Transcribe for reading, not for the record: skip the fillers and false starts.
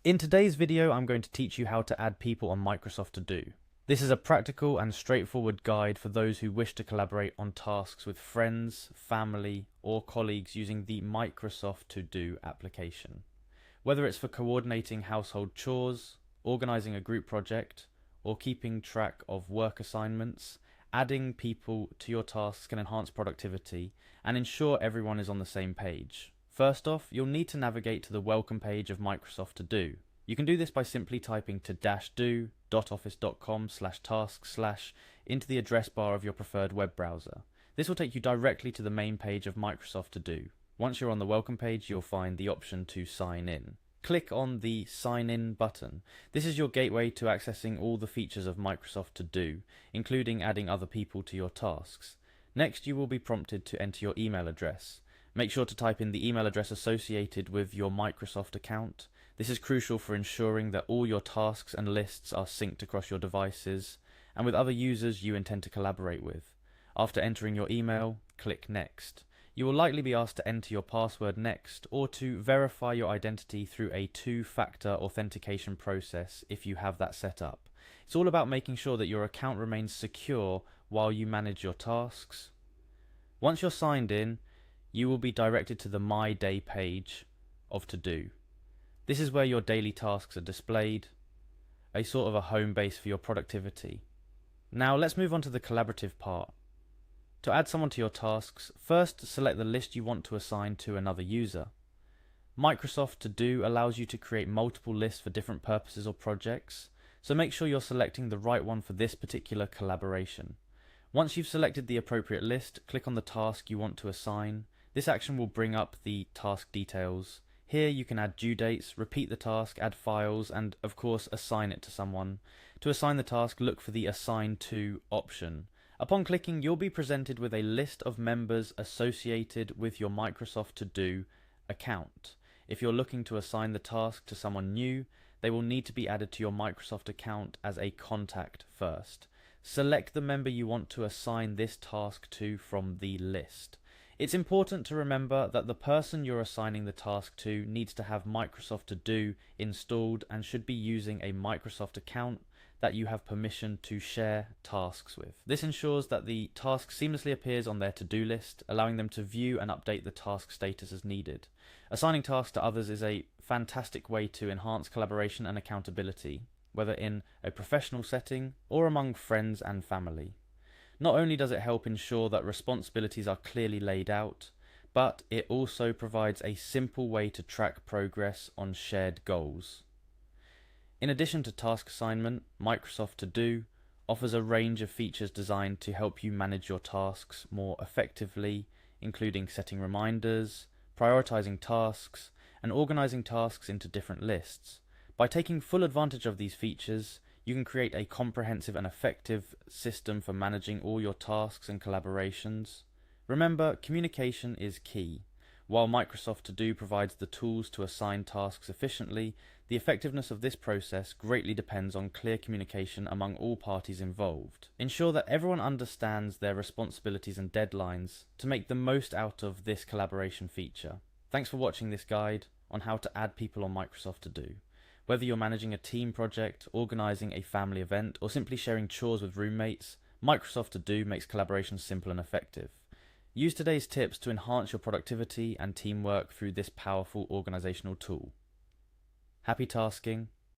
In today's video, I'm going to teach you how to add people on Microsoft To Do. This is a practical and straightforward guide for those who wish to collaborate on tasks with friends, family, or colleagues using the Microsoft To Do application. Whether it's for coordinating household chores, organizing a group project, or keeping track of work assignments, adding people to your tasks can enhance productivity and ensure everyone is on the same page. First off, you'll need to navigate to the welcome page of Microsoft To Do. You can do this by simply typing to-do.office.com/tasks/ into the address bar of your preferred web browser. This will take you directly to the main page of Microsoft To Do. Once you're on the welcome page, you'll find the option to sign in. Click on the Sign In button. This is your gateway to accessing all the features of Microsoft To Do, including adding other people to your tasks. Next, you will be prompted to enter your email address. Make sure to type in the email address associated with your Microsoft account. This is crucial for ensuring that all your tasks and lists are synced across your devices and with other users you intend to collaborate with. After entering your email, click Next. You will likely be asked to enter your password next or to verify your identity through a two-factor authentication process if you have that set up. It's all about making sure that your account remains secure while you manage your tasks. Once you're signed in, you will be directed to the My Day page of To Do. This is where your daily tasks are displayed, a sort of a home base for your productivity. Now let's move on to the collaborative part. To add someone to your tasks, first select the list you want to assign to another user. Microsoft To Do allows you to create multiple lists for different purposes or projects, so make sure you're selecting the right one for this particular collaboration. Once you've selected the appropriate list, click on the task you want to assign. This action will bring up the task details. Here you can add due dates, repeat the task, add files, and of course assign it to someone. To assign the task, look for the Assign To option. Upon clicking, you'll be presented with a list of members associated with your Microsoft To Do account. If you're looking to assign the task to someone new, they will need to be added to your Microsoft account as a contact first. Select the member you want to assign this task to from the list. It's important to remember that the person you're assigning the task to needs to have Microsoft To Do installed and should be using a Microsoft account that you have permission to share tasks with. This ensures that the task seamlessly appears on their to-do list, allowing them to view and update the task status as needed. Assigning tasks to others is a fantastic way to enhance collaboration and accountability, whether in a professional setting or among friends and family. Not only does it help ensure that responsibilities are clearly laid out, but it also provides a simple way to track progress on shared goals. In addition to task assignment, Microsoft To Do offers a range of features designed to help you manage your tasks more effectively, including setting reminders, prioritizing tasks, and organizing tasks into different lists. By taking full advantage of these features, you can create a comprehensive and effective system for managing all your tasks and collaborations. Remember, communication is key. While Microsoft To Do provides the tools to assign tasks efficiently, the effectiveness of this process greatly depends on clear communication among all parties involved. Ensure that everyone understands their responsibilities and deadlines to make the most out of this collaboration feature. Thanks for watching this guide on how to add people on Microsoft To Do. Whether you're managing a team project, organising a family event, or simply sharing chores with roommates, Microsoft To Do makes collaboration simple and effective. Use today's tips to enhance your productivity and teamwork through this powerful organisational tool. Happy tasking,